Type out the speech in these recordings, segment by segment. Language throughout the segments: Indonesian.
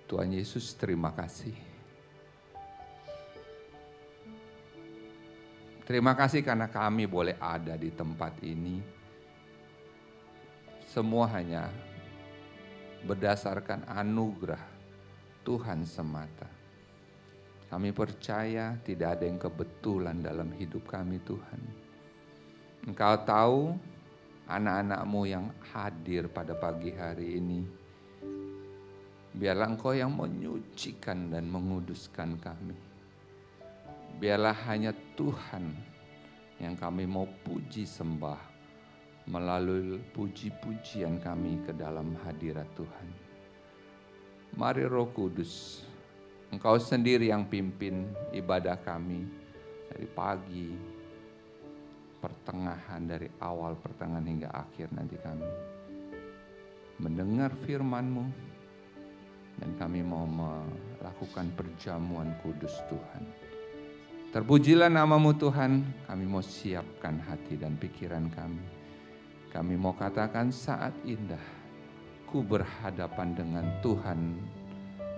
Tuhan Yesus, terima kasih. Terima kasih karena kami boleh ada di tempat ini. Semua hanya berdasarkan anugerah Tuhan semata. Kami percaya tidak ada yang kebetulan dalam hidup kami, Tuhan. Engkau tahu anak-anak-Mu yang hadir pada pagi hari ini. Biarlah Engkau yang menyucikan dan menguduskan kami. Biarlah hanya Tuhan yang kami mau puji sembah melalui puji-pujian kami ke dalam hadirat Tuhan. Mari Roh Kudus, Engkau sendiri yang pimpin ibadah kami dari pagi, pertengahan, dari awal, pertengahan hingga akhir nanti kami mendengar firman-Mu dan kami mau melakukan perjamuan kudus Tuhan. Terpujilah nama-Mu Tuhan, kami mau siapkan hati dan pikiran kami. Kami mau katakan saat indah, ku berhadapan dengan Tuhan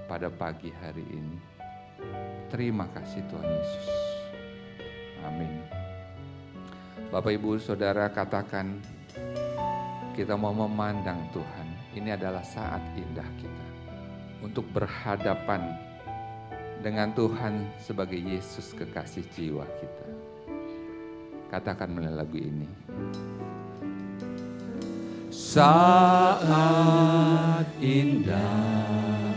pada pagi hari ini. Terima kasih Tuhan Yesus. Amin. Bapak Ibu Saudara, katakan kita mau memandang Tuhan. Ini adalah saat indah kita untuk berhadapan dengan Tuhan sebagai Yesus kekasih jiwa kita. Katakan melalui lagu ini. Saat indah,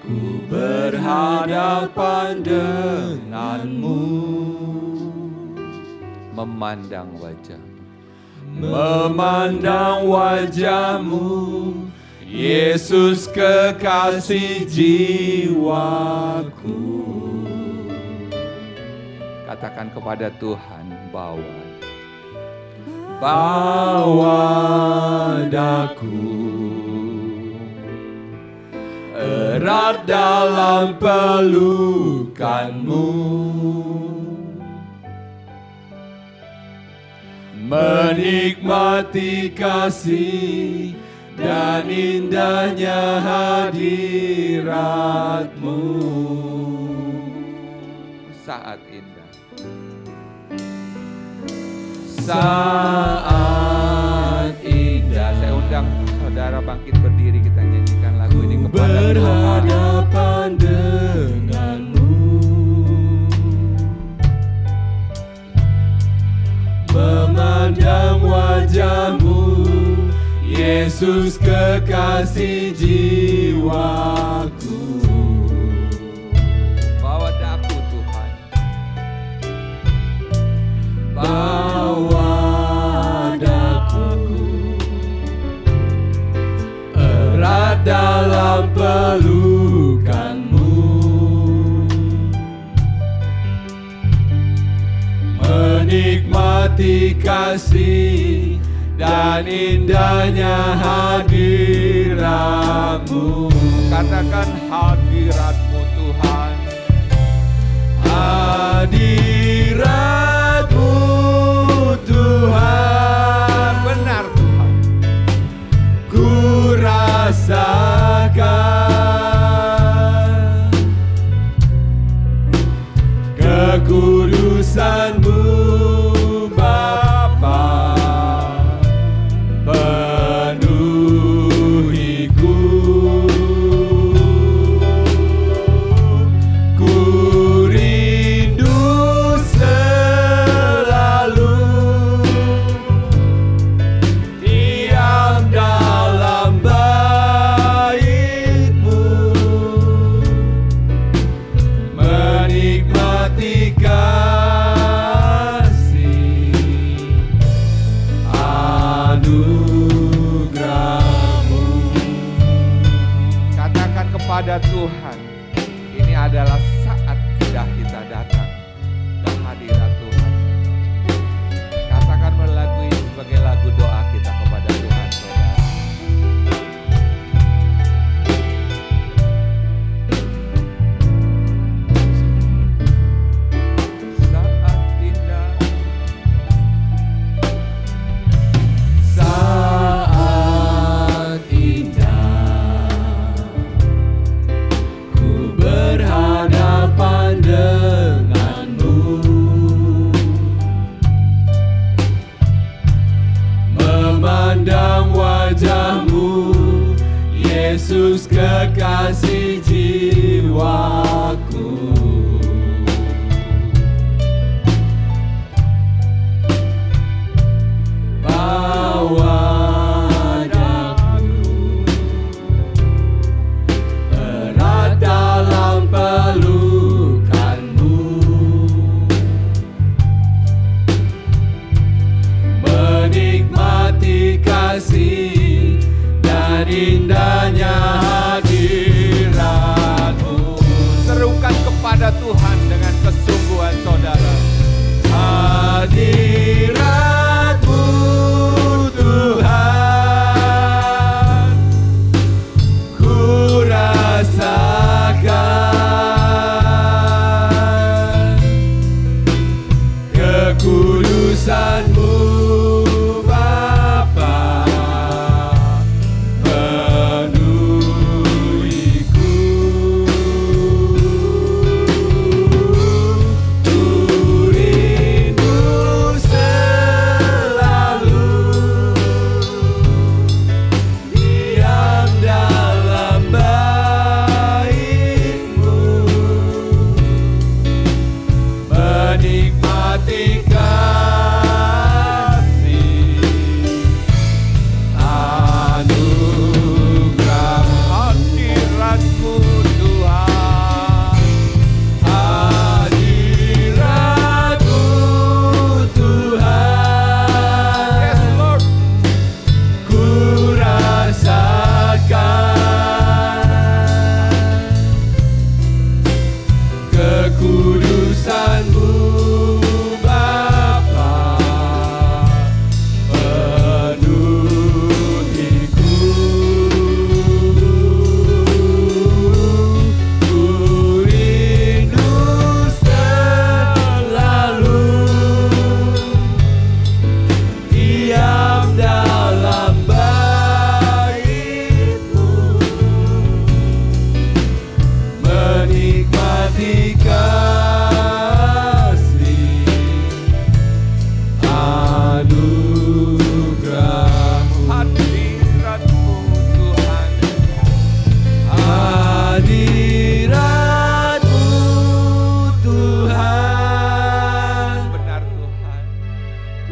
ku berhadapan denganmu, memandang wajah-Mu, memandang wajah-Mu, Yesus kekasih jiwaku. katakan kepada Tuhan, bawa daku erat dalam pelukan-Mu, menikmati kasih dan indahnya hadirat-Mu. saat indah. Saat indah, Saya undang saudara bangkit berdiri, kita nyanyikan lagu ini kepada Tuhan. berhadapan denganmu, memandang wajah-Mu, Yesus kekasih jiwaku. Bawa daku Tuhan, Bawa daku erat dalam pelukan-Mu, menikmati kasih dan indahnya hadirat-Mu. katakan hadirat-Mu Tuhan. Hadirat-Mu Tuhan, Benar Tuhan, ku rasakan kekudusan-Mu Bapa, penuhiku. Ku rindu selalu diam dalam bait-Mu, menikmati kasih anugerah-Mu. katakan kepada Tuhan, ini adalah saat indah kita datang ke hadirat Tuhan. Katakan melalui lagu ini sebagai lagu doa kita kepada Tuhan, saudara. Saat indah, Saat indah, Yesus kekasih jiwaku. Bawa daku erat dalam pelukanmu, menikmati kasih dan indahnya hadirat-Mu. Serukan kepada Tuhan dengan kesungguhan saudara. Hadirat-Mu Tuhan, ku rasakan kekudusan-Mu Bapa, penuhiku. Ku rindu selalu diam dalam bait-Mu, menikmati kasih anugerah. Hadirat-Mu Tuhan, Hadirat-Mu Tuhan, yes Lord, ku rasakan kekudusan-Mu Bapa, penuhiku. Ku rindu selalu diam dalam bait-Mu, menikmati kasih anugerah-Mu. hadirat-Mu Tuhan, Hadirat-Mu Tuhan, benar Tuhan.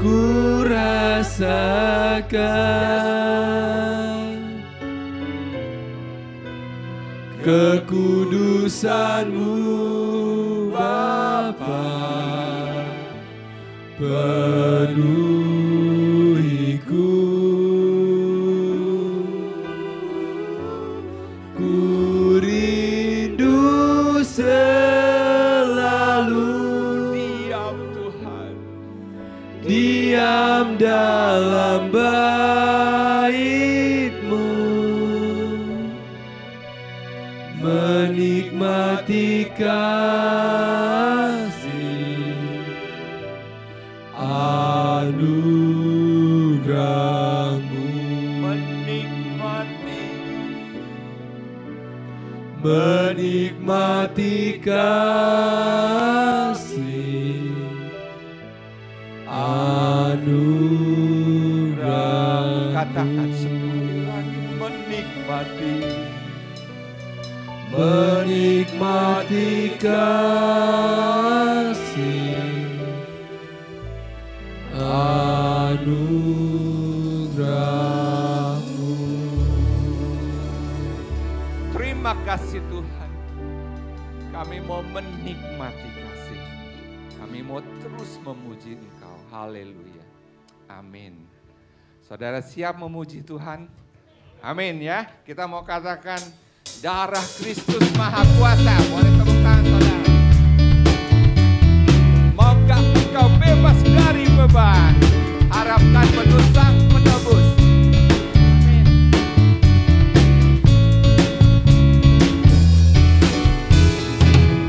ku rasakan kekudusan-Mu Bapa, penuhiku. Ku rindu selalu Diam Tuhan, diam dalam bait-Mu, menikmati kasih anugerah-Mu, menikmati kasih anugerah. katakan sekali lagi, menikmati. Menikmati kasih anugerah-Mu. Terima kasih Tuhan. Kami mau menikmati kasih. Kami mau terus memuji Engkau. Haleluya. Amin. Saudara siap memuji Tuhan? Amin ya. Kita mau katakan darah Kristus Maha Kuasa. Boleh tepuk tangan saudara. Maukah engkau bebas dari beban? Harapkan penuh Sang Penebus. Amin.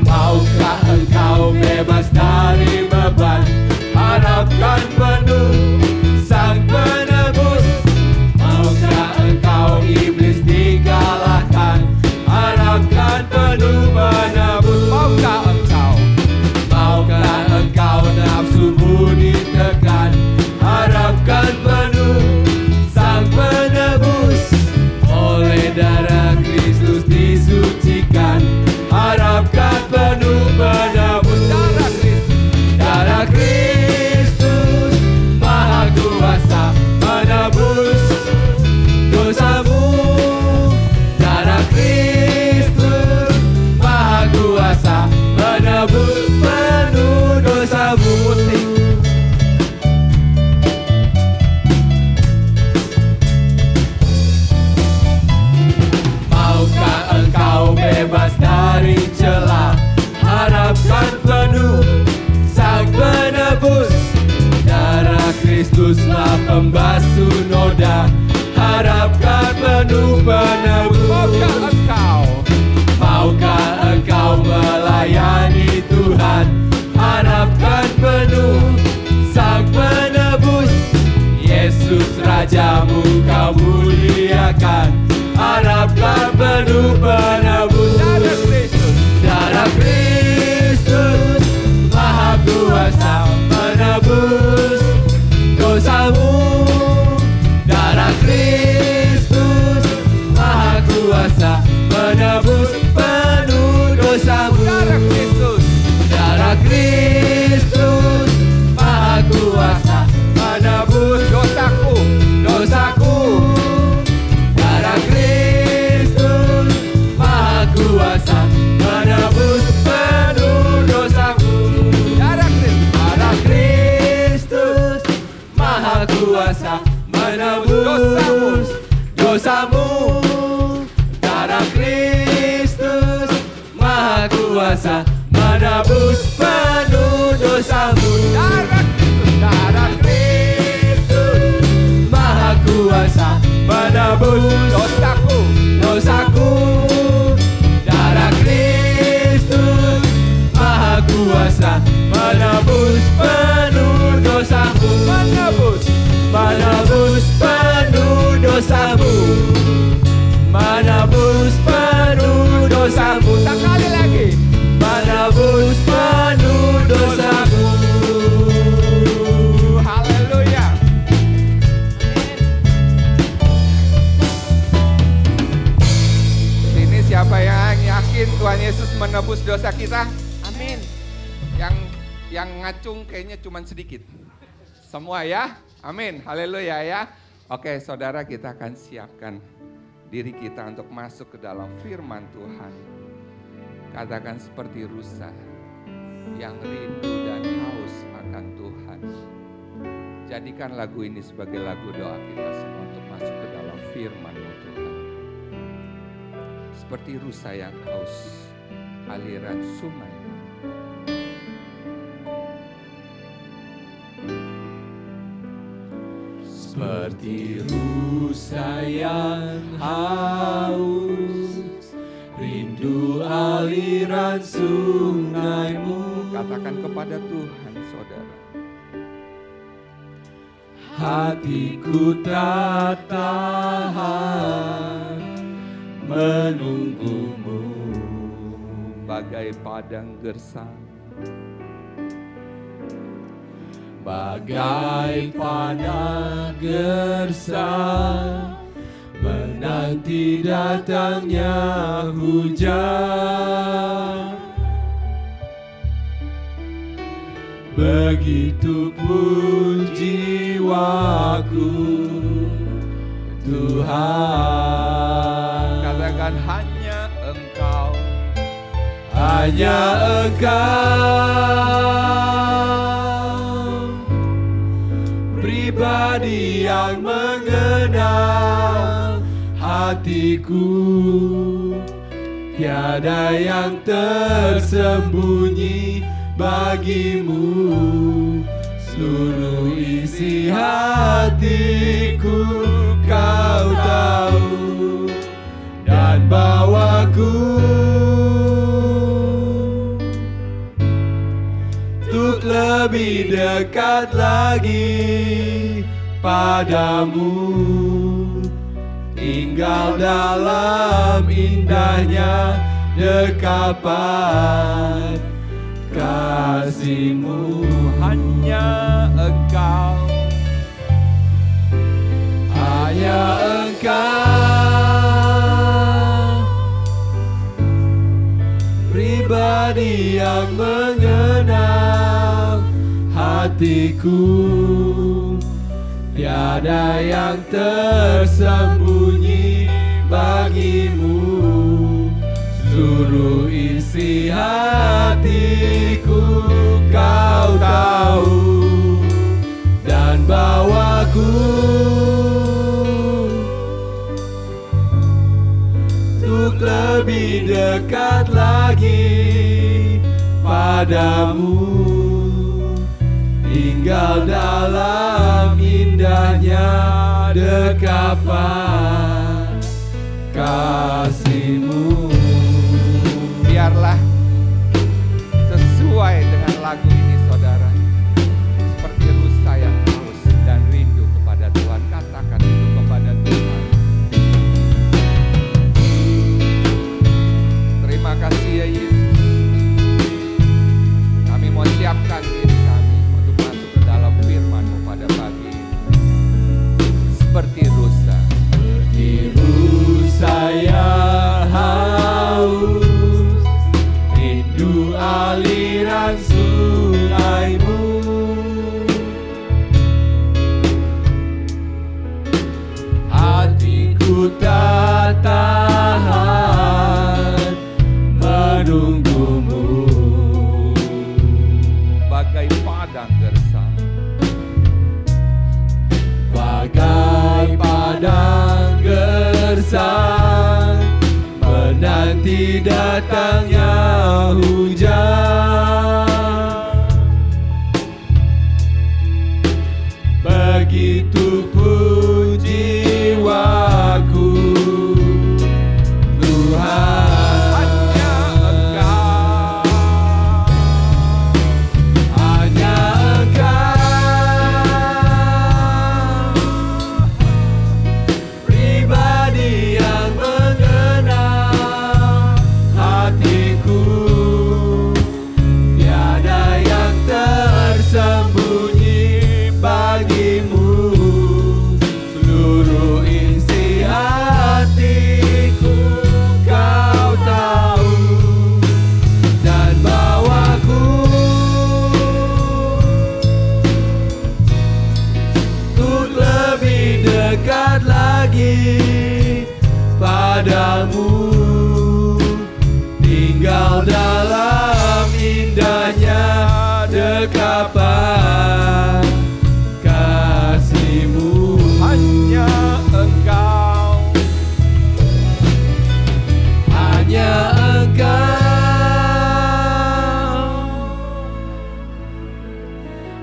Maukah engkau bebas dari beban? Harapkan penuh Sang Penebus. Maukah engkau iblis dikalahkan? Harapkan penuh penebus. Maukah engkau? Maukah engkau nafsumu ditekan? Harapkan penuh penuh penebus. Maukah engkau melayani Tuhan, harapkan penuh Sang Penebus. Yesus Rajamu kau muliakan, harapkan penuh penebus. Darah Kristus Maha Kuasa menebus dosamu. Darah Kristus Maha Kuasa menebus penuh dosamu. Darah Kristus Maha Kuasa menebus dosaku. Darah Kristus Maha Kuasa menebus penuh dosaku. Darah Kristus Maha Kuasa menebus dosamu. Darah Kristus Maha Kuasa menebus penuh dosamu. Darah Kristus Maha Kuasa menebus dosaku. Darah Kristus Maha Kuasa menebus penuh dosamu. Menebus penuh dosamu. Menebus penuh dosamu. Sekali lagi. Menebus penuh dosamu. Haleluya. Ini siapa yang yakin Tuhan Yesus menebus dosa kita? Amin. Yang ngacung kayaknya cuma sedikit. Semua ya? Amin. Haleluya ya. Oke, saudara, kita akan siapkan diri kita untuk masuk ke dalam firman Tuhan. Katakan seperti rusa yang rindu dan haus akan Tuhan. Jadikan lagu ini sebagai lagu doa kita semua untuk masuk ke dalam firman-Mu Tuhan. Seperti rusa yang haus aliran sungai. Seperti rusa yang haus, rindu aliran sungai-Mu. Katakan kepada Tuhan, saudara. Hatiku tak tahan menunggu-Mu. Bagai padang gersang, bagai padang gersang, menanti datangnya hujan. Begitupun jiwaku, Tuhan. Katakan hanya Engkau, hanya Engkau, pribadi yang mengenal hatiku. Tiada yang tersembunyi bagi-Mu. Seluruh isi hatiku Kau tahu, dan bawaku untuk lebih dekat lagi padamu, tinggal dalam indahnya dekapan kasih-Mu. hanya Engkau, hanya Engkau, pribadi yang mengenal hatiku. Tiada yang tersembunyi bagi-Mu. Seluruh isi hatiku Kau tahu, dan bawaku untuk lebih dekat lagi padamu, tinggal dalam indahnya dekapan kasih-Mu. Biarlah sesuai dengan lagu ini saudara, seperti rusa yang haus dan rindu kepada Tuhan, katakan itu kepada Tuhan. Terima kasih ya Yesus. Kami mau siapkan diri kami untuk masuk ke dalam firman-Mu pada pagi ini. Seperti rusa. Seperti rusa yang haus, rindu aliran sungai-Mu. Hatiku tak tahan menunggu-Mu. Bagai padang gersang, Bagai padang gersang, menanti datangnya hujan. Begitu pun jiwaku, Tuhan, hanya Engkau. hanya Engkau, pribadi yang mengenal hatiku. Tiada yang tersembunyi bagi-Mu. Seluruh isi hatiku Kau tahu, dan bawaku untuk lebih dekat lagi padamu, tinggal dalam indahnya dekapan kasih-Mu. Hanya Engkau. Hanya Engkau,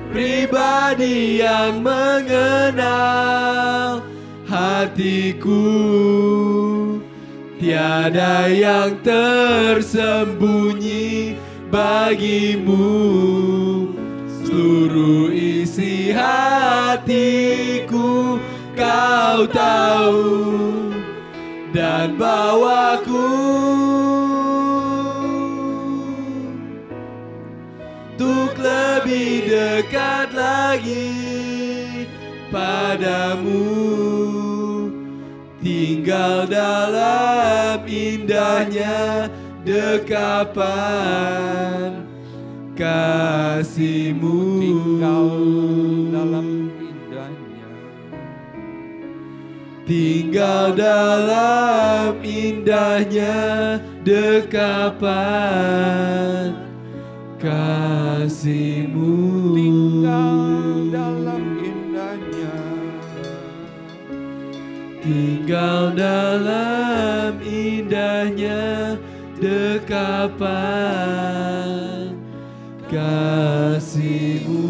pribadi yang mengenal hatiku. Tiada yang tersembunyi bagi-Mu. Seluruh isi hatiku Kau tahu, dan bawaku untuk lebih dekat lagi padamu, tinggal dalam indahnya dekapan kasih-Mu. Tinggal dalam indahnya. Tinggal dalam indahnya dekapan kasih-Mu. Tinggal dalam indahnya. Tinggal dalam indahnya dekapan kasih-Mu.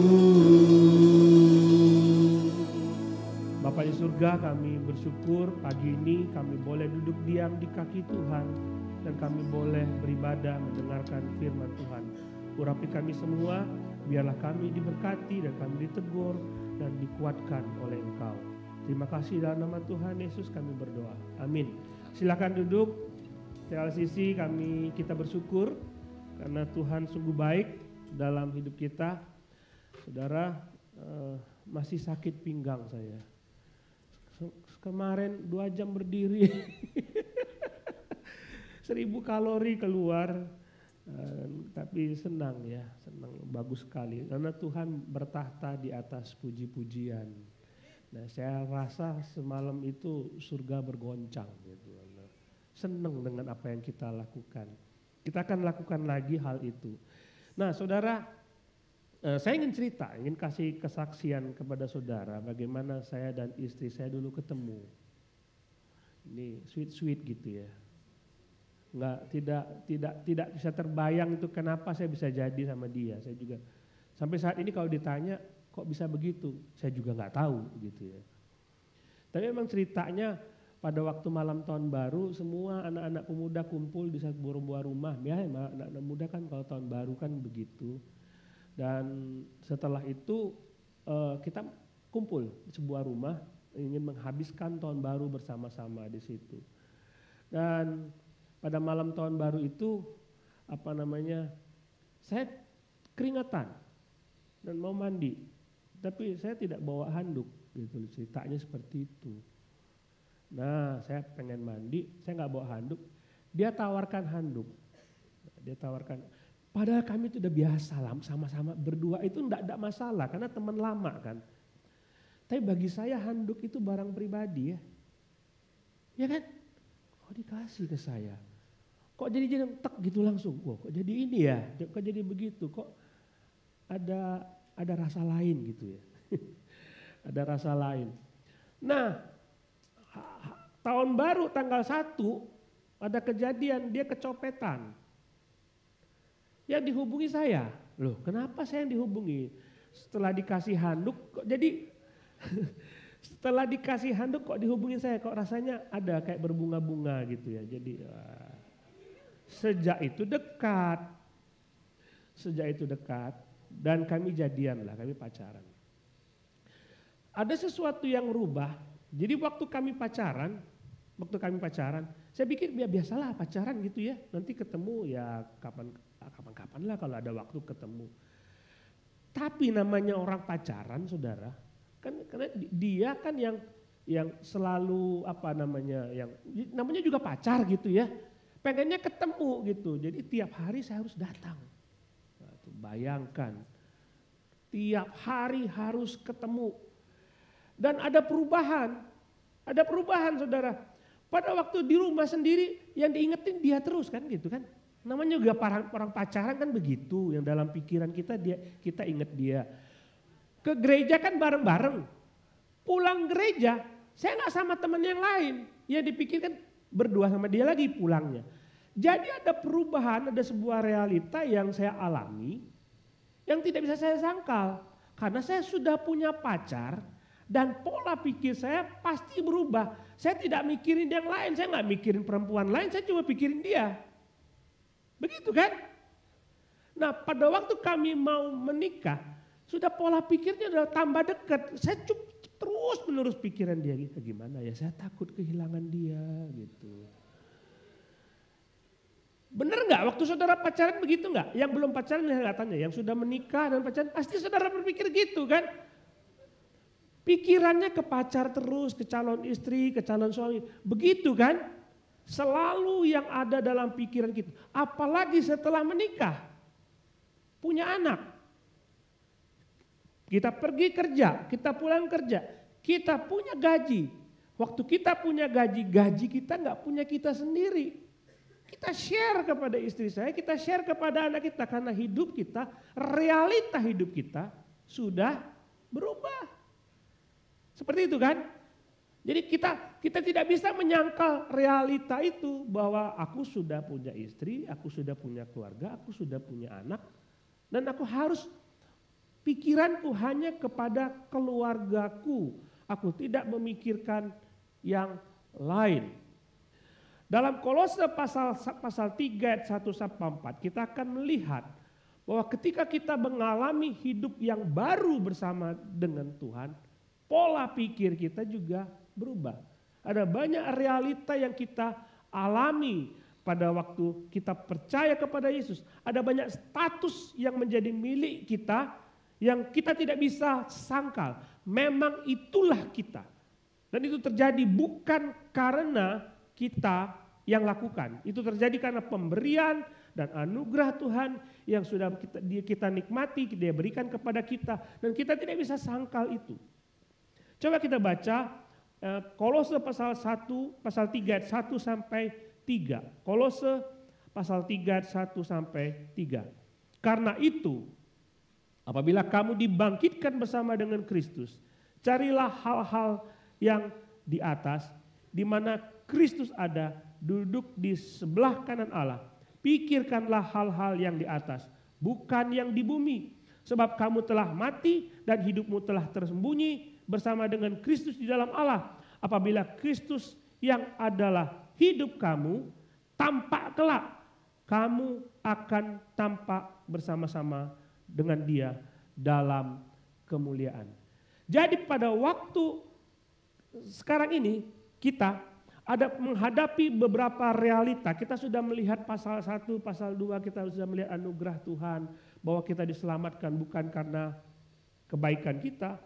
Bapa di surga, kami bersyukur pagi ini kami boleh duduk diam di kaki Tuhan dan kami boleh beribadah mendengarkan firman Tuhan. Urapi kami semua, biarlah kami diberkati dan kami ditegur dan dikuatkan oleh Engkau. Terima kasih dalam nama Tuhan Yesus kami berdoa. Amin. Silakan duduk. LCC kita bersyukur karena Tuhan sungguh baik dalam hidup kita. Saudara, masih sakit pinggang saya. Kemarin 2 jam berdiri. 1000 kalori keluar. Tapi senang ya, senang, bagus sekali. Karena Tuhan bertahta di atas puji-pujian. Nah, saya rasa semalam itu surga bergoncang gitu. Senang dengan apa yang kita lakukan. Kita akan lakukan lagi hal itu. Nah, saudara, saya ingin cerita, ingin kasih kesaksian kepada saudara bagaimana saya dan istri saya dulu ketemu. Ini sweet gitu ya. Tidak bisa terbayang itu kenapa saya bisa jadi sama dia. Saya juga sampai saat ini kalau ditanya kok bisa begitu, saya juga nggak tahu gitu ya. Tapi memang ceritanya pada waktu malam tahun baru semua anak-anak pemuda kumpul di sebuah rumah. Ya, anak-anak muda kan kalau tahun baru kan begitu. Dan setelah itu kita kumpul di sebuah rumah ingin menghabiskan tahun baru bersama-sama di situ. Dan pada malam tahun baru itu saya keringetan dan mau mandi. Tapi saya tidak bawa handuk gitu, ceritanya seperti itu. Nah, saya pengen mandi, saya nggak bawa handuk. Dia tawarkan handuk. Padahal kami itu udah biasa lah, sama-sama berdua itu enggak masalah karena teman lama kan. Tapi bagi saya handuk itu barang pribadi ya. Ya kan? Kok dikasih ke saya? Kok jadi tek gitu langsung? Kok jadi ini ya? Kok jadi begitu? Kok ada rasa lain gitu ya? Ada rasa lain. Nah, tahun baru tanggal 1 ada kejadian dia kecopetan. Yang dihubungi saya. Loh, kenapa saya yang dihubungi? Setelah dikasih handuk kok jadi setelah dikasih handuk kok dihubungi saya, kok rasanya ada kayak berbunga-bunga gitu ya. Jadi sejak itu dekat dan kami jadian lah, kami pacaran. Ada sesuatu yang rubah. Jadi waktu kami pacaran, saya pikir biasalah pacaran gitu ya. Nanti ketemu ya kapan-kapan lah kalau ada waktu ketemu. Tapi namanya orang pacaran, saudara, kan karena dia kan yang selalu yang namanya juga pacar gitu ya. Pengennya ketemu gitu. Jadi tiap hari saya harus datang. Nah, bayangkan, tiap hari harus ketemu. Dan ada perubahan saudara. Pada waktu di rumah sendiri yang diingetin dia terus kan gitu kan. Namanya juga orang pacaran kan begitu, yang dalam pikiran kita inget dia. Ke gereja kan bareng-bareng. Pulang gereja, saya gak sama teman yang lain. Ya dipikirkan berdua sama dia lagi pulangnya. Jadi ada perubahan, ada sebuah realita yang saya alami yang tidak bisa saya sangkal. Karena saya sudah punya pacar. Dan pola pikir saya pasti berubah. Saya tidak mikirin yang lain, saya nggak mikirin perempuan lain, saya cuma pikirin dia. Begitu kan? Nah pada waktu kami mau menikah, sudah pola pikirnya udah tambah dekat. Saya terus menerus pikiran dia, gimana ya, saya takut kehilangan dia gitu. Bener nggak waktu saudara pacaran begitu nggak? Yang belum pacaran saya nggak tanya, yang sudah menikah dan pacaran pasti saudara berpikir gitu kan? Pikirannya ke pacar terus, ke calon istri, ke calon suami. Begitu kan? Selalu yang ada dalam pikiran kita. Apalagi setelah menikah. Punya anak. Kita pergi kerja, kita pulang kerja. Kita punya gaji. Waktu kita punya gaji kita nggak punya kita sendiri. Kita share kepada istri saya, kita share kepada anak kita. Karena hidup kita, realita hidup kita sudah berubah. Seperti itu kan? Jadi kita tidak bisa menyangkal realita itu bahwa aku sudah punya istri, aku sudah punya keluarga, aku sudah punya anak. Dan aku harus pikiranku hanya kepada keluargaku. Aku tidak memikirkan yang lain. Dalam Kolose pasal 3 ayat 1 sampai 4 kita akan melihat bahwa ketika kita mengalami hidup yang baru bersama dengan Tuhan, pola pikir kita juga berubah. Ada banyak realita yang kita alami pada waktu kita percaya kepada Yesus. Ada banyak status yang menjadi milik kita yang kita tidak bisa sangkal. Memang itulah kita. Dan itu terjadi bukan karena kita yang lakukan. Itu terjadi karena pemberian dan anugerah Tuhan yang sudah kita nikmati, dia berikan kepada kita. Dan kita tidak bisa sangkal itu. Coba kita baca Kolose pasal 3 ayat 1 sampai 3. Kolose pasal 3 ayat 1 sampai 3. Karena itu, apabila kamu dibangkitkan bersama dengan Kristus, carilah hal-hal yang di atas, di mana Kristus ada, duduk di sebelah kanan Allah. Pikirkanlah hal-hal yang di atas, bukan yang di bumi. Sebab kamu telah mati dan hidupmu telah tersembunyi bersama dengan Kristus di dalam Allah. Apabila Kristus yang adalah hidup kamu, tampak kelak kamu akan tampak bersama-sama dengan Dia dalam kemuliaan. Jadi pada waktu sekarang ini kita ada menghadapi beberapa realita. Kita sudah melihat pasal 1, pasal 2, kita sudah melihat anugerah Tuhan bahwa kita diselamatkan bukan karena kebaikan kita.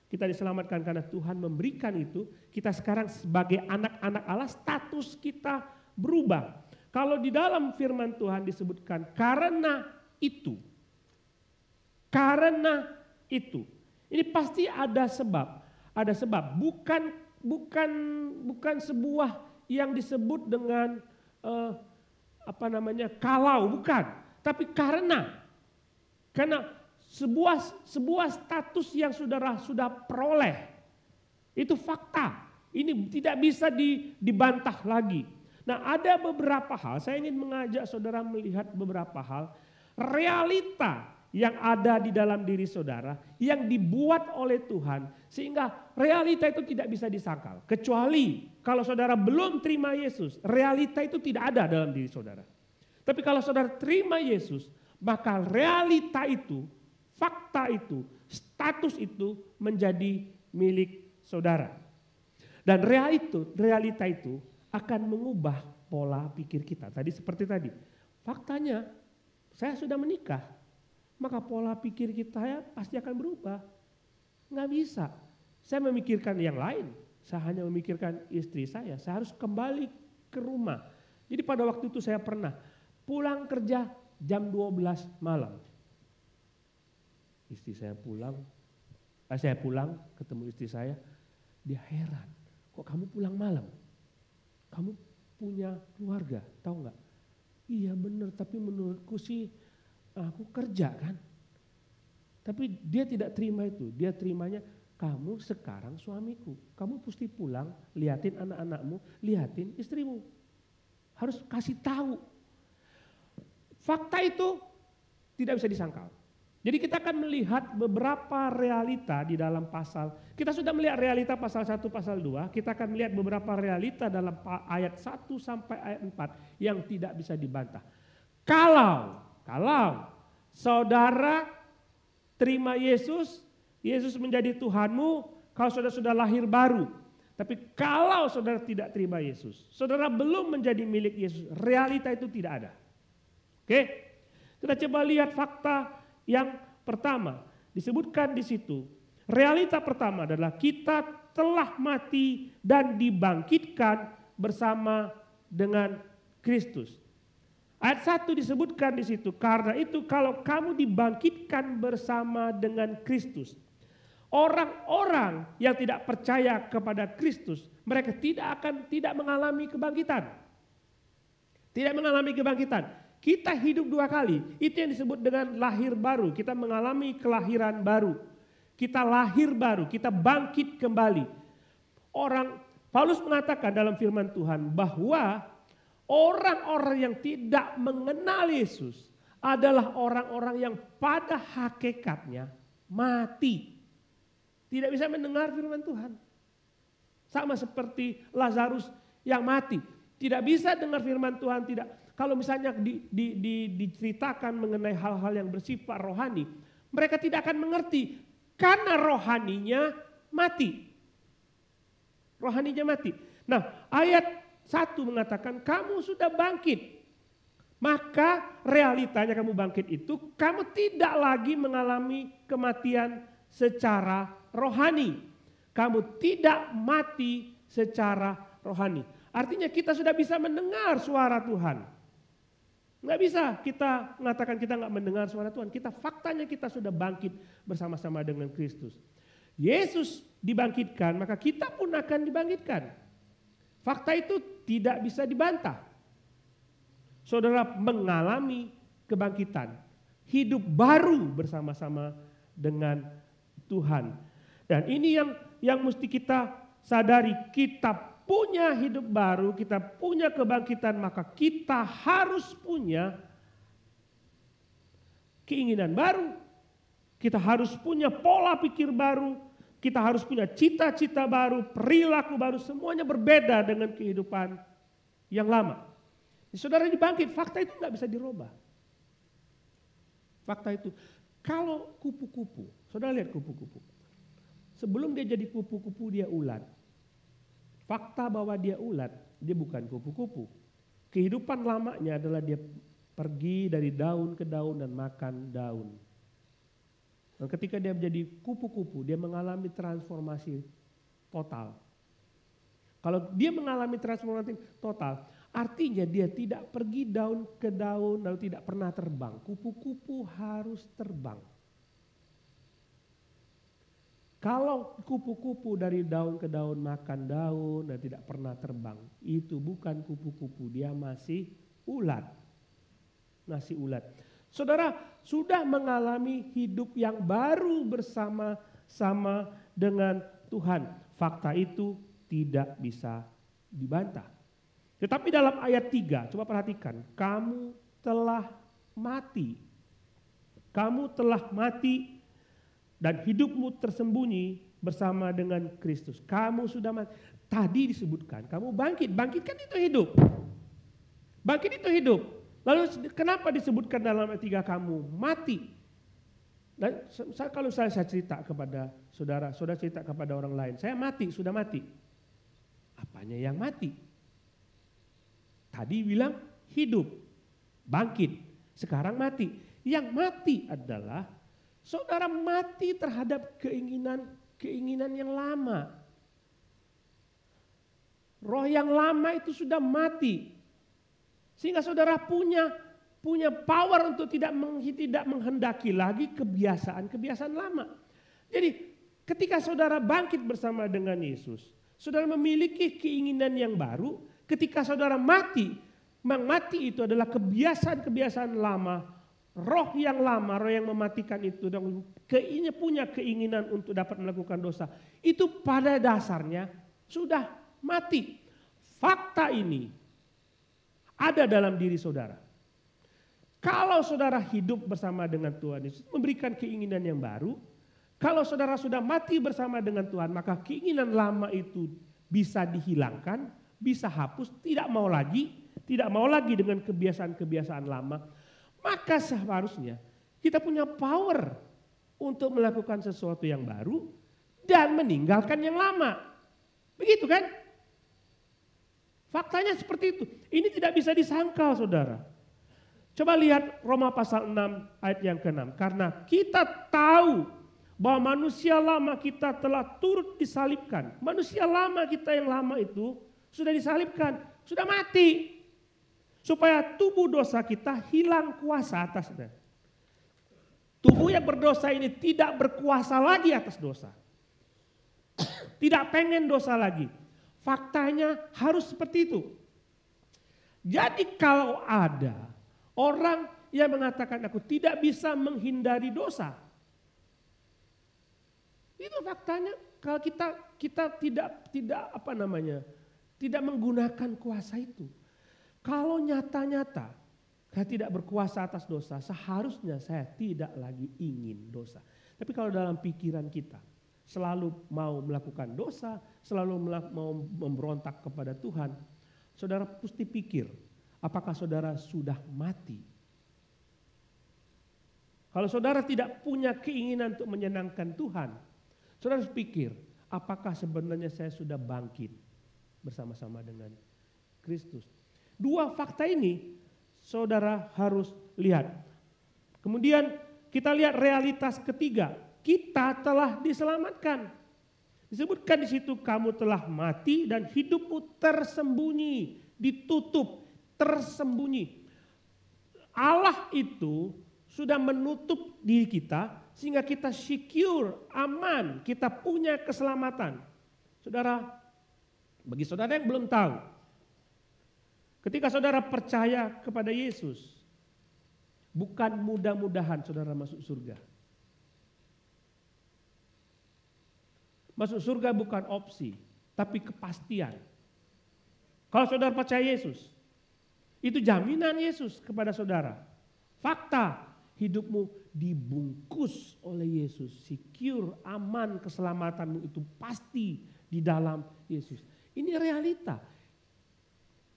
Kita diselamatkan karena Tuhan memberikan itu. Kita sekarang sebagai anak-anak Allah, status kita berubah. Kalau di dalam firman Tuhan disebutkan karena itu. Karena itu. Ini pasti ada sebab. Ada sebab. Bukan sebuah yang disebut dengan kalau, bukan. Tapi karena sebuah status yang saudara sudah peroleh. Itu fakta. Ini tidak bisa dibantah lagi. Nah, ada beberapa hal, saya ingin mengajak saudara melihat beberapa hal, realita yang ada di dalam diri saudara, yang dibuat oleh Tuhan, sehingga realita itu tidak bisa disangkal. Kecuali kalau saudara belum terima Yesus, realita itu tidak ada dalam diri saudara. Tapi kalau saudara terima Yesus, maka realita itu, fakta itu, status itu menjadi milik saudara. Dan realita itu akan mengubah pola pikir kita. Seperti tadi, faktanya saya sudah menikah, maka pola pikir kita pasti akan berubah. Nggak bisa. Saya memikirkan yang lain, saya hanya memikirkan istri saya harus kembali ke rumah. Jadi pada waktu itu saya pernah pulang kerja jam 12 malam. Saya pulang ketemu istri saya, dia heran, kok kamu pulang malam? Kamu punya keluarga, tahu nggak? Iya benar, tapi menurutku sih aku kerja kan. Tapi dia tidak terima itu, dia terimanya kamu sekarang suamiku. Kamu mesti pulang, liatin anak-anakmu, liatin istrimu. Harus kasih tahu. Fakta itu tidak bisa disangkal. Jadi kita akan melihat beberapa realita di dalam pasal. Kita sudah melihat realita pasal 1, pasal 2. Kita akan melihat beberapa realita dalam ayat 1 sampai ayat 4 yang tidak bisa dibantah. Kalau saudara terima Yesus, Yesus menjadi Tuhanmu, kalau saudara sudah lahir baru. Tapi kalau saudara tidak terima Yesus, saudara belum menjadi milik Yesus, realita itu tidak ada. Oke? Kita coba lihat fakta yang pertama disebutkan di situ. Realita pertama adalah kita telah mati dan dibangkitkan bersama dengan Kristus. Ayat 1 disebutkan di situ, karena itu kalau kamu dibangkitkan bersama dengan Kristus. Orang-orang yang tidak percaya kepada Kristus, mereka tidak mengalami kebangkitan. Tidak mengalami kebangkitan. Kita hidup 2 kali, itu yang disebut dengan lahir baru. Kita mengalami kelahiran baru. Kita lahir baru, kita bangkit kembali. Paulus mengatakan dalam firman Tuhan bahwa orang-orang yang tidak mengenal Yesus adalah orang-orang yang pada hakikatnya mati. Tidak bisa mendengar firman Tuhan. Sama seperti Lazarus yang mati. Tidak bisa dengar firman Tuhan, tidak. Kalau misalnya diceritakan mengenai hal-hal yang bersifat rohani, mereka tidak akan mengerti karena rohaninya mati. Rohaninya mati. Nah, ayat 1 mengatakan kamu sudah bangkit. Maka realitanya kamu bangkit itu kamu tidak lagi mengalami kematian secara rohani. Kamu tidak mati secara rohani. Artinya kita sudah bisa mendengar suara Tuhan. Nggak bisa kita mengatakan kita nggak mendengar suara Tuhan. Faktanya kita sudah bangkit bersama-sama dengan Kristus. Yesus dibangkitkan, maka kita pun akan dibangkitkan. Fakta itu tidak bisa dibantah. Saudara mengalami kebangkitan, hidup baru bersama-sama dengan Tuhan. Dan ini yang mesti kita sadari, kita punya hidup baru, kita punya kebangkitan, maka kita harus punya keinginan baru. Kita harus punya pola pikir baru. kita harus punya cita-cita baru, perilaku baru, semuanya berbeda dengan kehidupan yang lama. Saudara dibangkit, fakta itu nggak bisa dirubah. Fakta itu, kalau kupu-kupu, saudara lihat kupu-kupu. Sebelum dia jadi kupu-kupu dia ulat. Fakta bahwa dia ulat, dia bukan kupu-kupu. Kehidupan lamanya adalah dia pergi dari daun ke daun dan makan daun. Dan ketika dia menjadi kupu-kupu, dia mengalami transformasi total. Kalau dia mengalami transformasi total, artinya dia tidak pergi daun ke daun lalu tidak pernah terbang. Kupu-kupu harus terbang. Kalau kupu-kupu dari daun ke daun makan daun dan tidak pernah terbang, itu bukan kupu-kupu, dia masih ulat. Masih ulat. Saudara sudah mengalami hidup yang baru bersama-sama dengan Tuhan. Fakta itu tidak bisa dibantah. Tetapi dalam ayat 3, coba perhatikan, kamu telah mati. Kamu telah mati dan hidupmu tersembunyi bersama dengan Kristus. Kamu sudah mati. Tadi disebutkan, kamu bangkit. Bangkit kan itu hidup. Bangkit itu hidup. Lalu kenapa disebutkan dalam ayat 3 kamu mati? Dan kalau saya cerita kepada saudara cerita kepada orang lain, saya mati, sudah mati. Apanya yang mati? Tadi bilang hidup, bangkit, sekarang mati. Yang mati adalah saudara mati terhadap keinginan yang lama. Roh yang lama itu sudah mati. Sehingga saudara punya power untuk tidak menghendaki lagi kebiasaan lama. Jadi ketika saudara bangkit bersama dengan Yesus, saudara memiliki keinginan yang baru. Ketika saudara mati itu adalah kebiasaan lama. Roh yang lama, roh yang mematikan itu dan punya keinginan untuk dapat melakukan dosa. Itu pada dasarnya sudah mati. Fakta ini ada dalam diri saudara. Kalau saudara hidup bersama dengan Tuhan Yesus, memberikan keinginan yang baru. Kalau saudara sudah mati bersama dengan Tuhan, maka keinginan lama itu bisa dihilangkan, bisa hapus, tidak mau lagi dengan kebiasaan-kebiasaan lama. Maka seharusnya kita punya power untuk melakukan sesuatu yang baru dan meninggalkan yang lama. Begitu kan? Faktanya seperti itu. Ini tidak bisa disangkal saudara. Coba lihat Roma pasal 6 ayat yang ke-6. Karena kita tahu bahwa manusia lama kita telah turut disalibkan. Manusia lama kita yang lama itu sudah disalibkan, sudah mati. Supaya tubuh dosa kita hilang kuasa atasnya. Tubuh yang berdosa ini tidak berkuasa lagi atas dosa. Tidak pengen dosa lagi. Faktanya harus seperti itu. Jadi kalau ada orang yang mengatakan aku tidak bisa menghindari dosa. Itu faktanya kalau kita tidak menggunakan kuasa itu. Kalau nyata-nyata saya tidak berkuasa atas dosa, seharusnya saya tidak lagi ingin dosa. Tapi kalau dalam pikiran kita selalu mau melakukan dosa, selalu mau memberontak kepada Tuhan, saudara mesti pikir, apakah saudara sudah mati? Kalau saudara tidak punya keinginan untuk menyenangkan Tuhan, saudara harus pikir, apakah sebenarnya saya sudah bangkit bersama-sama dengan Kristus? Dua fakta ini saudara harus lihat. Kemudian kita lihat realitas ketiga. Kita telah diselamatkan. Disebutkan di situ kamu telah mati dan hidupmu tersembunyi, ditutup, tersembunyi. Allah itu sudah menutup diri kita sehingga kita secure, aman, kita punya keselamatan. Saudara, bagi saudara yang belum tahu, ketika saudara percaya kepada Yesus, bukan mudah-mudahan saudara masuk surga. Masuk surga bukan opsi, tapi kepastian. Kalau saudara percaya Yesus, itu jaminan Yesus kepada saudara. Fakta, hidupmu dibungkus oleh Yesus. Secure, aman, keselamatanmu itu pasti di dalam Yesus. Ini realita.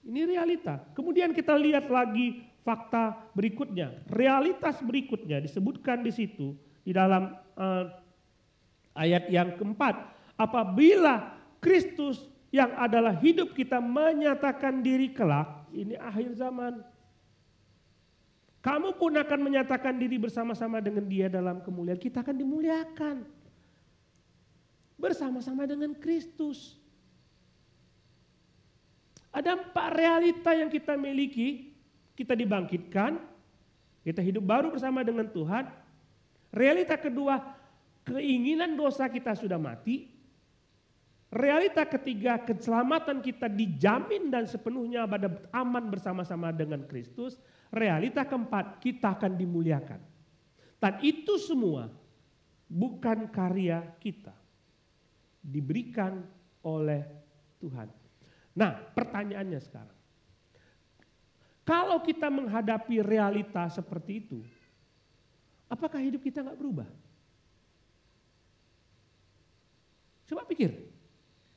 Ini realita. Kemudian kita lihat lagi fakta berikutnya. Realitas berikutnya disebutkan di situ di dalam ayat yang keempat. Apabila Kristus yang adalah hidup kita menyatakan diri kelak, ini akhir zaman. Kamu pun akan menyatakan diri bersama-sama dengan Dia dalam kemuliaan. Kita akan dimuliakan bersama-sama dengan Kristus. Ada 4 realita yang kita miliki. Kita dibangkitkan, kita hidup baru bersama dengan Tuhan. Realita kedua, keinginan dosa kita sudah mati. Realita ketiga, keselamatan kita dijamin dan sepenuhnya aman bersama-sama dengan Kristus. Realita keempat, kita akan dimuliakan. Dan itu semua bukan karya kita. Diberikan oleh Tuhan. Nah, pertanyaannya sekarang. Kalau kita menghadapi realita seperti itu, apakah hidup kita nggak berubah? Coba pikir.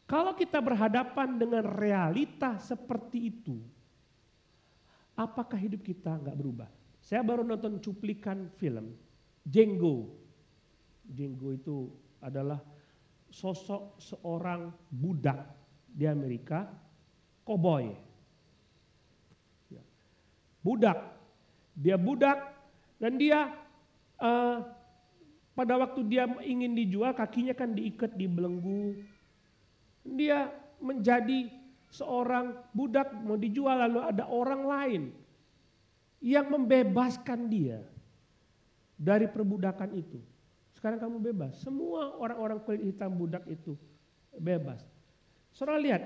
Kalau kita berhadapan dengan realita seperti itu, apakah hidup kita nggak berubah? Saya baru nonton cuplikan film Django. Django itu adalah sosok seorang budak di Amerika, koboi. Budak, dia budak dan dia pada waktu dia ingin dijual kakinya kan diikat di belenggu. Dia menjadi seorang budak mau dijual lalu ada orang lain yang membebaskan dia dari perbudakan itu. Sekarang kamu bebas. Semua orang-orang kulit hitam budak itu bebas. Saudara lihat,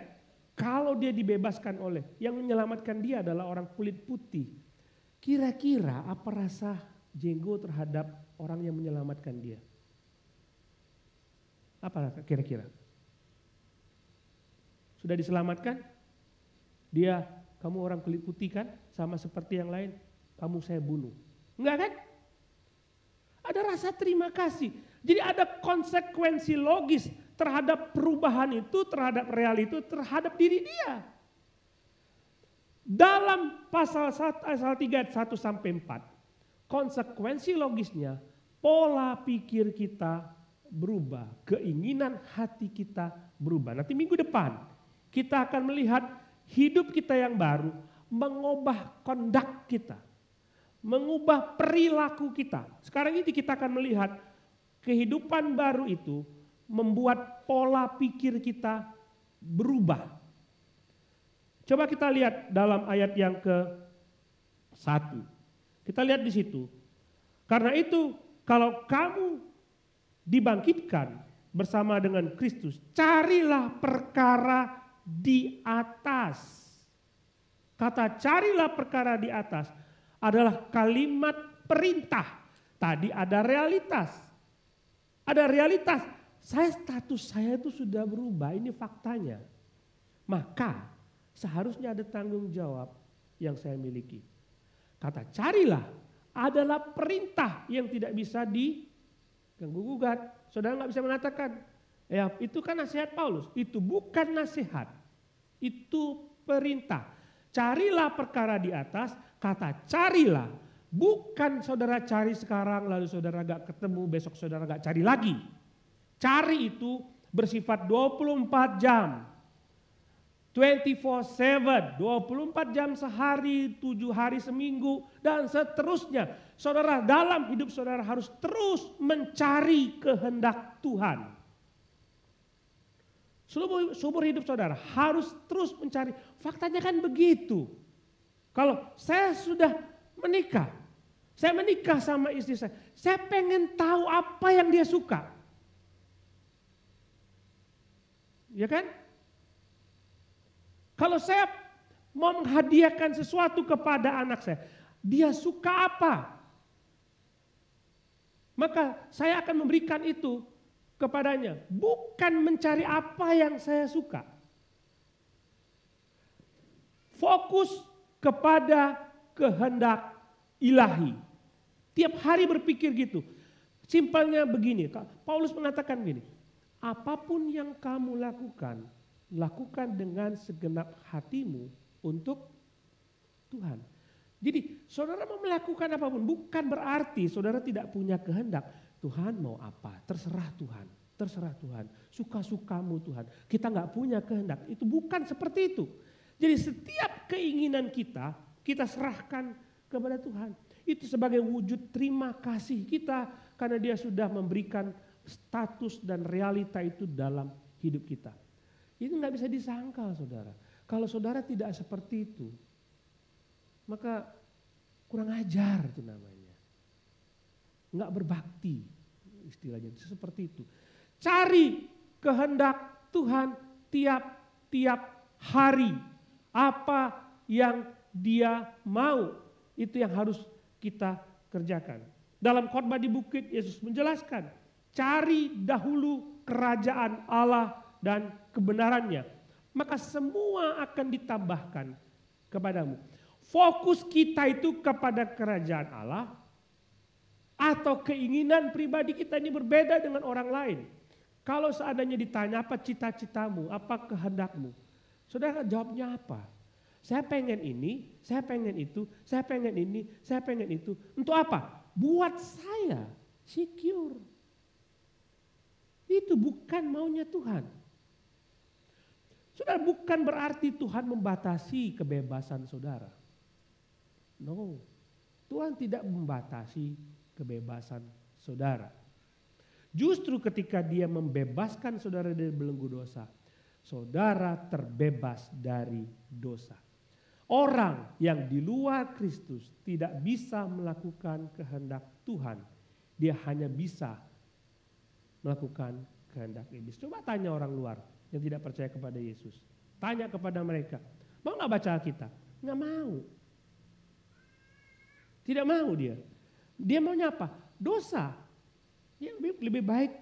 kalau dia dibebaskan oleh yang menyelamatkan dia adalah orang kulit putih. Kira-kira apa rasa Django terhadap orang yang menyelamatkan dia? Apa kira-kira? Sudah diselamatkan? Dia, kamu orang kulit putih kan? Sama seperti yang lain, kamu saya bunuh. Enggak kan? Ada rasa terima kasih. Jadi ada konsekuensi logis terhadap perubahan itu, terhadap realita itu, terhadap diri dia. Dalam pasal 3 ayat 1 sampai 4, konsekuensi logisnya, pola pikir kita berubah, keinginan hati kita berubah. Nanti minggu depan kita akan melihat hidup kita yang baru mengubah kondak kita, mengubah perilaku kita. Sekarang ini kita akan melihat kehidupan baru itu membuat pola pikir kita berubah. Coba kita lihat dalam ayat yang ke-1. Kita lihat di situ. Karena itu kalau kamu dibangkitkan bersama dengan Kristus, carilah perkara di atas. Kata carilah perkara di atas adalah kalimat perintah. Tadi ada realitas. Ada realitas. Status saya itu sudah berubah, ini faktanya. Maka seharusnya ada tanggung jawab yang saya miliki. Kata carilah adalah perintah yang tidak bisa diganggu gugat. Saudara nggak bisa mengatakan, ya itu kan nasihat Paulus. Itu bukan nasihat, itu perintah. Carilah perkara di atas, kata carilah. Bukan saudara cari sekarang lalu saudara gak ketemu, besok saudara gak cari lagi. Cari itu bersifat 24 jam. 24/7, 24 jam sehari, 7 hari seminggu, dan seterusnya. Saudara dalam hidup saudara harus terus mencari kehendak Tuhan. Seumur hidup saudara harus terus mencari. Faktanya kan begitu. Kalau saya sudah menikah, saya menikah sama istri saya pengen tahu apa yang dia suka. Ya kan? Kalau saya mau menghadiahkan sesuatu kepada anak saya, dia suka apa? Maka saya akan memberikan itu kepadanya. Bukan mencari apa yang saya suka. Fokus kepada kehendak ilahi. Tiap hari berpikir gitu. Simpelnya begini, Paulus mengatakan begini, apapun yang kamu lakukan, lakukan dengan segenap hatimu untuk Tuhan. Jadi saudara mau melakukan apapun, bukan berarti saudara tidak punya kehendak. Tuhan mau apa, terserah Tuhan. Terserah Tuhan, suka-sukamu Tuhan. Kita nggak punya kehendak, itu bukan seperti itu. Jadi setiap keinginan kita serahkan kepada Tuhan. Itu sebagai wujud terima kasih kita karena Dia sudah memberikan status dan realita itu dalam hidup kita. Itu nggak bisa disangkal saudara. Kalau saudara tidak seperti itu, maka kurang ajar itu namanya. Nggak berbakti istilahnya, itu seperti itu. Cari kehendak Tuhan tiap hari. Apa yang Dia mau, itu yang harus kita kerjakan. Dalam khotbah di bukit, Yesus menjelaskan, cari dahulu kerajaan Allah dan kebenarannya, maka semua akan ditambahkan kepadamu. Fokus kita itu kepada kerajaan Allah, atau keinginan pribadi kita ini berbeda dengan orang lain. Kalau seandainya ditanya apa cita-citamu, apa kehendakmu, saudara jawabnya apa? Saya pengen ini, saya pengen itu, saya pengen ini, saya pengen itu. Untuk apa? Buat saya secure. Itu bukan maunya Tuhan. Saudara, bukan berarti Tuhan membatasi kebebasan saudara. No, Tuhan tidak membatasi kebebasan saudara. Justru ketika Dia membebaskan saudara dari belenggu dosa, saudara terbebas dari dosa. Orang yang di luar Kristus tidak bisa melakukan kehendak Tuhan. Dia hanya bisa melakukan kehendak iblis. Coba tanya orang luar yang tidak percaya kepada Yesus. Tanya kepada mereka, mau gak baca Alkitab? Gak mau. Tidak mau dia. Dia maunya apa? Dosa. Ya, lebih baik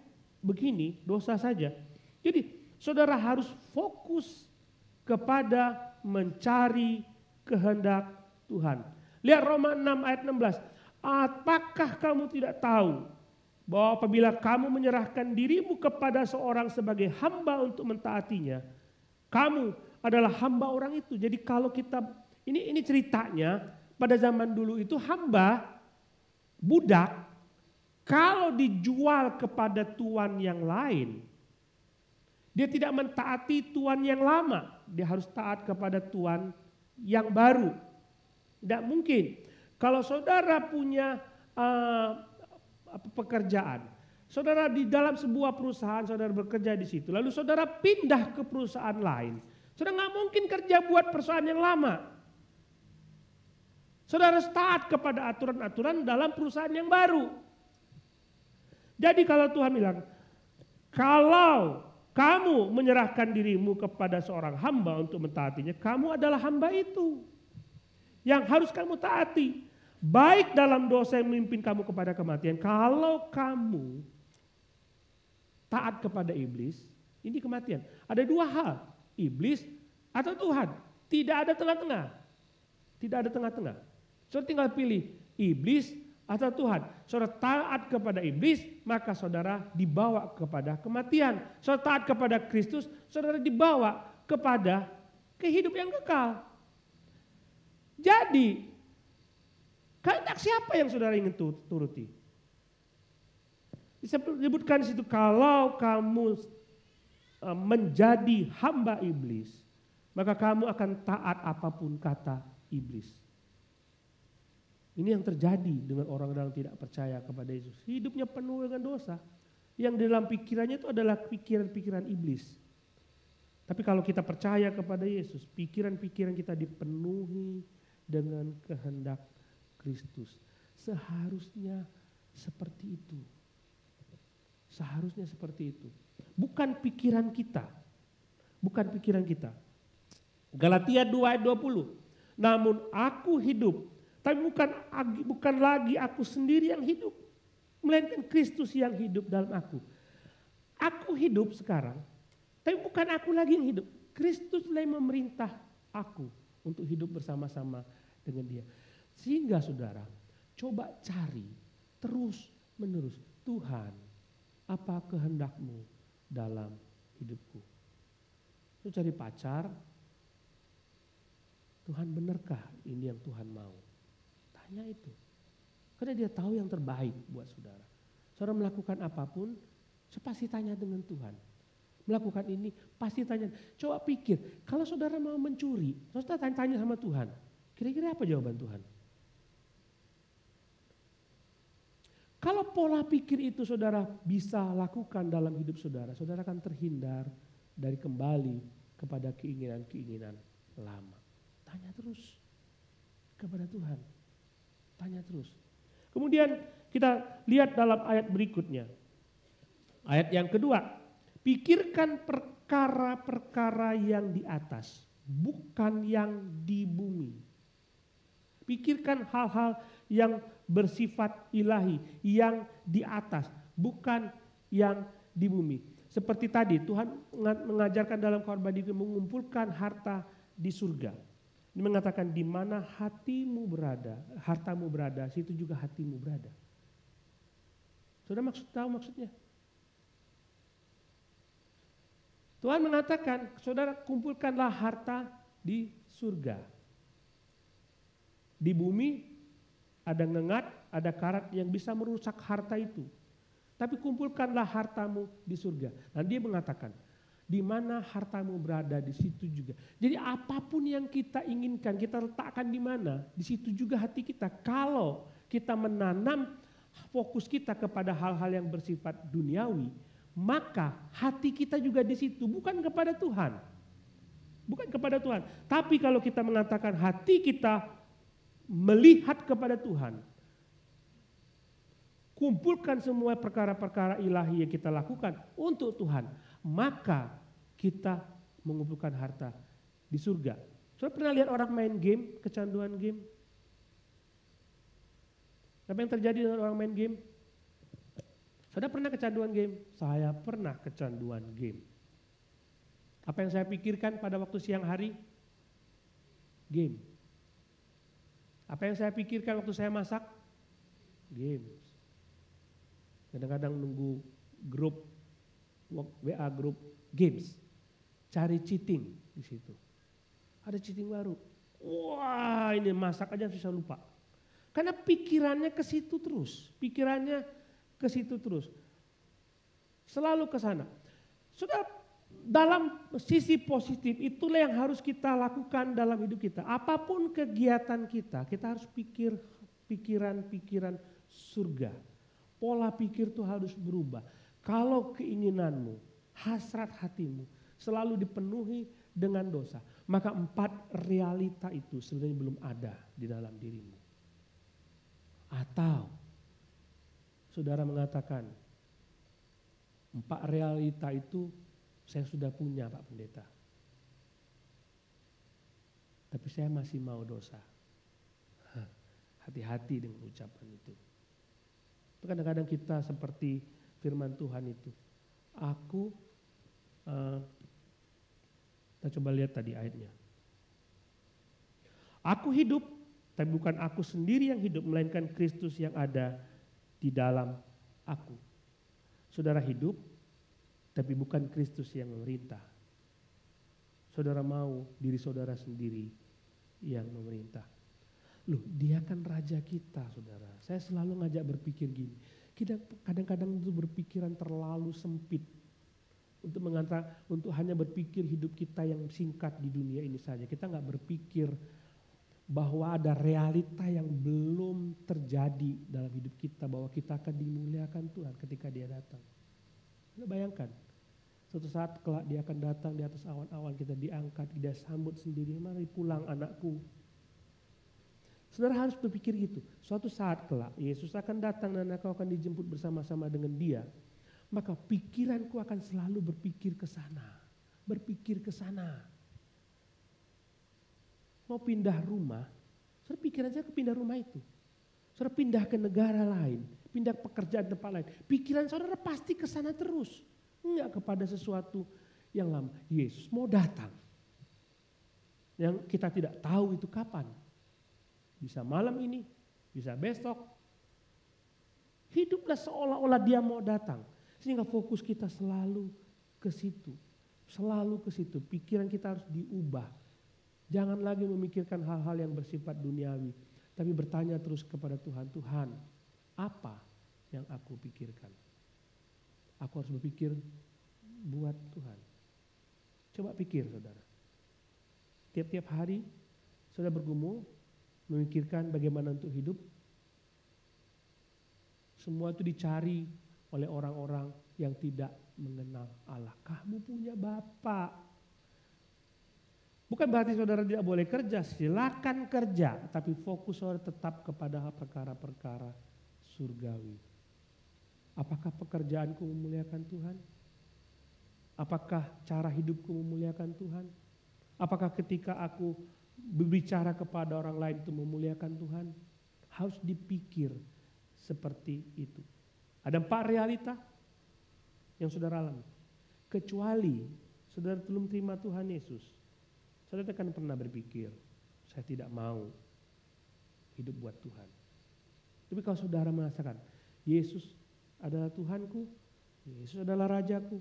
begini, dosa saja. Jadi saudara harus fokus kepada mencari kehendak Tuhan. Lihat Roma 6 ayat 16. Apakah kamu tidak tahu bahwa apabila kamu menyerahkan dirimu kepada seorang sebagai hamba untuk mentaatinya, kamu adalah hamba orang itu. Jadi kalau kita, ini ceritanya pada zaman dulu itu hamba, budak, kalau dijual kepada tuan yang lain, dia tidak mentaati tuan yang lama, dia harus taat kepada tuan yang baru. Tidak mungkin. Kalau saudara punya pekerjaan, saudara di dalam sebuah perusahaan, saudara bekerja di situ, lalu saudara pindah ke perusahaan lain, saudara nggak mungkin kerja buat perusahaan yang lama. Saudara harus taat kepada aturan-aturan dalam perusahaan yang baru. Jadi kalau Tuhan bilang, kalau kamu menyerahkan dirimu kepada seorang hamba untuk mentaatinya, kamu adalah hamba itu yang harus kamu taati. Baik dalam dosa yang memimpin kamu kepada kematian. Kalau kamu taat kepada iblis, ini kematian. Ada dua hal, iblis atau Tuhan. Tidak ada tengah-tengah. Tidak ada tengah-tengah. Saudara tinggal pilih iblis atau Tuhan. Saudara taat kepada iblis, maka saudara dibawa kepada kematian. Saudara taat kepada Kristus, saudara dibawa kepada kehidupan yang kekal. Jadi, kehendak siapa yang saudara ingin turuti? Disebutkan di situ, kalau kamu menjadi hamba iblis, maka kamu akan taat apapun kata iblis. Ini yang terjadi dengan orang yang tidak percaya kepada Yesus. Hidupnya penuh dengan dosa. Yang dalam pikirannya itu adalah pikiran-pikiran iblis. Tapi kalau kita percaya kepada Yesus, pikiran-pikiran kita dipenuhi dengan kehendak Kristus. Seharusnya seperti itu. Seharusnya seperti itu. Bukan pikiran kita. Bukan pikiran kita. Galatia 2 ayat 20. Namun aku hidup. Tapi bukan lagi aku sendiri yang hidup, melainkan Kristus yang hidup dalam aku. Aku hidup sekarang, tapi bukan aku lagi yang hidup. Kristus yang memerintah aku untuk hidup bersama-sama dengan Dia. Sehingga saudara, coba cari terus menerus, Tuhan, apa kehendak-Mu dalam hidupku? Lu cari pacar, Tuhan benarkah ini yang Tuhan mau? Tanya itu. Karena dia tahu yang terbaik buat saudara. Saudara melakukan apapun, pasti tanya dengan Tuhan. Melakukan ini, pasti tanya. Coba pikir, kalau saudara mau mencuri, saudara tanya sama Tuhan. Kira-kira apa jawaban Tuhan? Kalau pola pikir itu saudara bisa lakukan dalam hidup saudara, saudara akan terhindar dari kembali kepada keinginan-keinginan lama. Tanya terus kepada Tuhan. Tanya terus. Kemudian kita lihat dalam ayat berikutnya. Ayat yang kedua. Pikirkan perkara-perkara yang di atas, bukan yang di bumi. Pikirkan hal-hal yang bersifat ilahi, yang di atas, bukan yang di bumi. Seperti tadi Tuhan mengajarkan dalam khotbah itu mengumpulkan harta di surga. Ini mengatakan di mana hatimu berada, hartamu berada, situ juga hatimu berada. Sudah tahu maksudnya? Tuhan mengatakan, saudara kumpulkanlah harta di surga. Di bumi ada ngengat, ada karat yang bisa merusak harta itu. Tapi kumpulkanlah hartamu di surga. Dan dia mengatakan, di mana hartamu berada, di situ juga. Jadi apapun yang kita inginkan, kita letakkan di mana, di situ juga hati kita. Kalau kita menanam fokus kita kepada hal-hal yang bersifat duniawi, maka hati kita juga di situ, bukan kepada Tuhan. Bukan kepada Tuhan. Tapi kalau kita mengatakan hati kita melihat kepada Tuhan, kumpulkan semua perkara-perkara ilahi yang kita lakukan untuk Tuhan, maka kita mengumpulkan harta di surga. Saudara pernah lihat orang main game, kecanduan game? Apa yang terjadi dengan orang main game? Saudara pernah kecanduan game? Saya pernah kecanduan game. Apa yang saya pikirkan pada waktu siang hari? Game. Apa yang saya pikirkan waktu saya masak? Game. Kadang-kadang nunggu grup WA grup games, cari cheating di situ. Ada cheating baru. Wah, ini masak aja susah lupa. Karena pikirannya ke situ terus, pikirannya ke situ terus. Selalu ke sana. Sudah dalam sisi positif itulah yang harus kita lakukan dalam hidup kita. Apapun kegiatan kita harus pikir pikiran-pikiran surga. Pola pikir itu harus berubah. Kalau keinginanmu, hasrat hatimu selalu dipenuhi dengan dosa, maka 4 realita itu sebenarnya belum ada di dalam dirimu. Atau saudara mengatakan 4 realita itu saya sudah punya Pak Pendeta, tapi saya masih mau dosa. Hati-hati dengan ucapan itu. Kadang-kadang kita seperti firman Tuhan itu. Kita coba lihat tadi ayatnya. Aku hidup, tapi bukan aku sendiri yang hidup, melainkan Kristus yang ada di dalam aku. Saudara hidup, tapi bukan Kristus yang memerintah. Saudara mau diri saudara sendiri yang memerintah. Loh, dia kan raja kita, saudara. Saya selalu ngajak berpikir gini. Kita kadang-kadang itu berpikiran terlalu sempit untuk hanya berpikir hidup kita yang singkat di dunia ini saja. Kita nggak berpikir bahwa ada realita yang belum terjadi dalam hidup kita, bahwa kita akan dimuliakan Tuhan ketika Dia datang. Anda bayangkan, suatu saat kelak Dia akan datang di atas awan-awan, kita diangkat, Dia sambut sendiri, mari pulang anakku. Saudara harus berpikir gitu. Suatu saat kelak Yesus akan datang dan engkau akan dijemput bersama-sama dengan Dia. Maka pikiranku akan selalu berpikir ke sana. Berpikir ke sana. Mau pindah rumah, saudara pikiran saya ke pindah rumah itu. Saudara pindah ke negara lain, pindah pekerjaan tempat lain. Pikiran saudara pasti ke sana terus. Enggak kepada sesuatu yang lama. Yesus mau datang. Yang kita tidak tahu itu kapan. Bisa malam ini, bisa besok. Hiduplah seolah-olah dia mau datang. Sehingga fokus kita selalu ke situ. Selalu ke situ. Pikiran kita harus diubah. Jangan lagi memikirkan hal-hal yang bersifat duniawi. Tapi bertanya terus kepada Tuhan. Tuhan, apa yang aku pikirkan? Aku harus berpikir buat Tuhan. Coba pikir saudara. Tiap-tiap hari saudara bergumul memikirkan bagaimana untuk hidup. Semua itu dicari oleh orang-orang yang tidak mengenal Allah. Kamu punya Bapa. Bukan berarti saudara tidak boleh kerja, silakan kerja. Tapi fokus saudara tetap kepada perkara-perkara surgawi. Apakah pekerjaanku memuliakan Tuhan? Apakah cara hidupku memuliakan Tuhan? Apakah ketika aku berbicara kepada orang lain itu memuliakan Tuhan? Harus dipikir seperti itu. Ada 4 realita yang saudara alami. Kecuali saudara belum terima Tuhan Yesus, saudara akan pernah berpikir, saya tidak mau hidup buat Tuhan. Tapi kalau saudara merasakan, Yesus adalah Tuhanku, Yesus adalah Rajaku,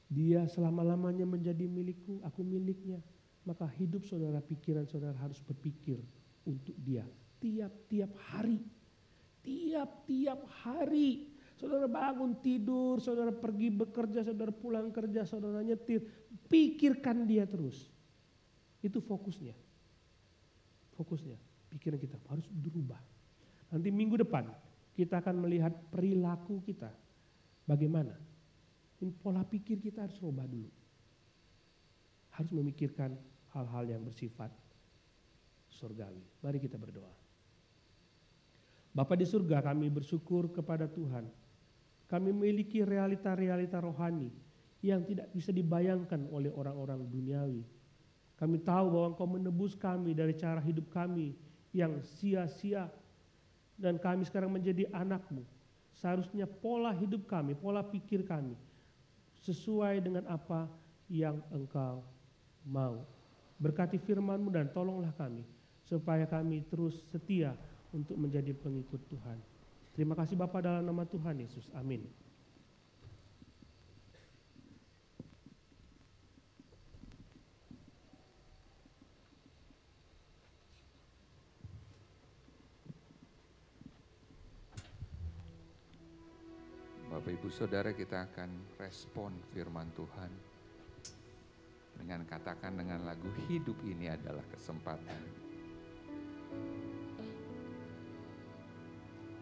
Dia selama-lamanya menjadi milikku, aku miliknya, maka hidup saudara, pikiran saudara harus berpikir untuk Dia. Tiap-tiap hari. Tiap-tiap hari. Saudara bangun tidur, saudara pergi bekerja, saudara pulang kerja, saudara nyetir. Pikirkan Dia terus. Itu fokusnya. Fokusnya. Pikiran kita harus berubah. Nanti minggu depan kita akan melihat perilaku kita. Bagaimana? Pola pikir kita harus rubah dulu. Harus memikirkan hal-hal yang bersifat surgawi. Mari kita berdoa. Bapa di surga, kami bersyukur kepada Tuhan. Kami memiliki realita-realita rohani yang tidak bisa dibayangkan oleh orang-orang duniawi. Kami tahu bahwa Engkau menebus kami dari cara hidup kami yang sia-sia. Dan kami sekarang menjadi anak-Mu. Seharusnya pola hidup kami, pola pikir kami sesuai dengan apa yang Engkau mau. Berkati firman-Mu dan tolonglah kami supaya kami terus setia untuk menjadi pengikut Tuhan. Terima kasih Bapa dalam nama Tuhan Yesus. Amin. Bapak Ibu Saudara, kita akan respon firman Tuhan dengan katakan dengan lagu hidup ini adalah kesempatan.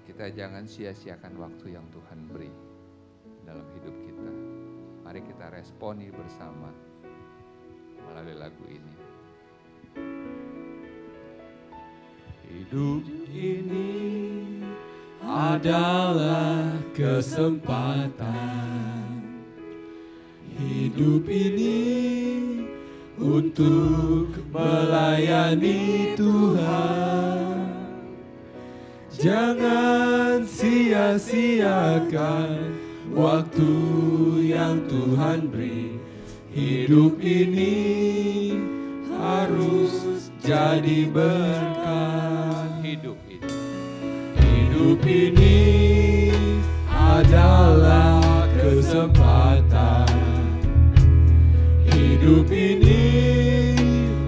Kita jangan sia-siakan waktu yang Tuhan beri dalam hidup kita. Mari kita responi bersama melalui lagu ini. Hidup ini adalah kesempatan. Hidup ini untuk melayani Tuhan. Jangan sia-siakan waktu yang Tuhan beri. Hidup ini harus jadi berkat. Hidup ini adalah kesempatan. Hidup ini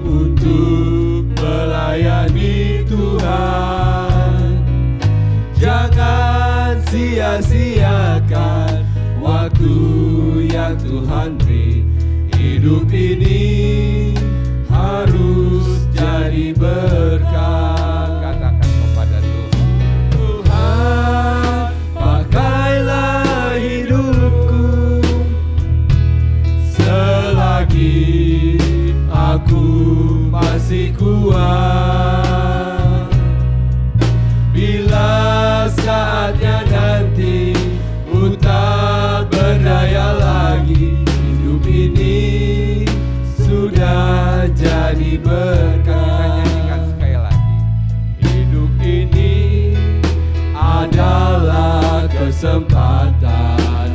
untuk melayani Tuhan. Jangan sia-siakan waktu yang Tuhan beri. Hidup ini harus jadi berkat. Katakan kepada Tuhan. Tuhan, pakailah hidupku selagi aku masih kuat. Bila saatnya nanti ku tak berdaya lagi, hidup ini sudah jadi berkat. Nyanyikan sekali lagi. Hidup ini adalah kesempatan.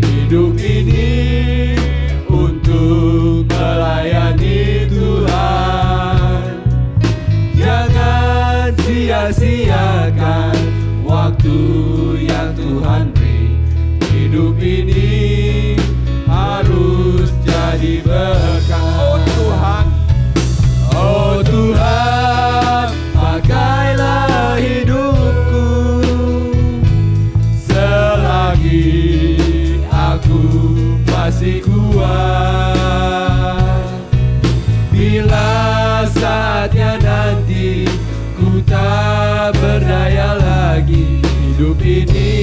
Hidup ini untuk melayani Tuhan. Jangan sia-siakan waktu yang Tuhan beri. Hidup ini harus jadi berkat. Oh Tuhan, oh Tuhan, pakailah hidupku selagi aku masih kuat. Bila saatnya nanti ku tak berdaya lagi, hidup ini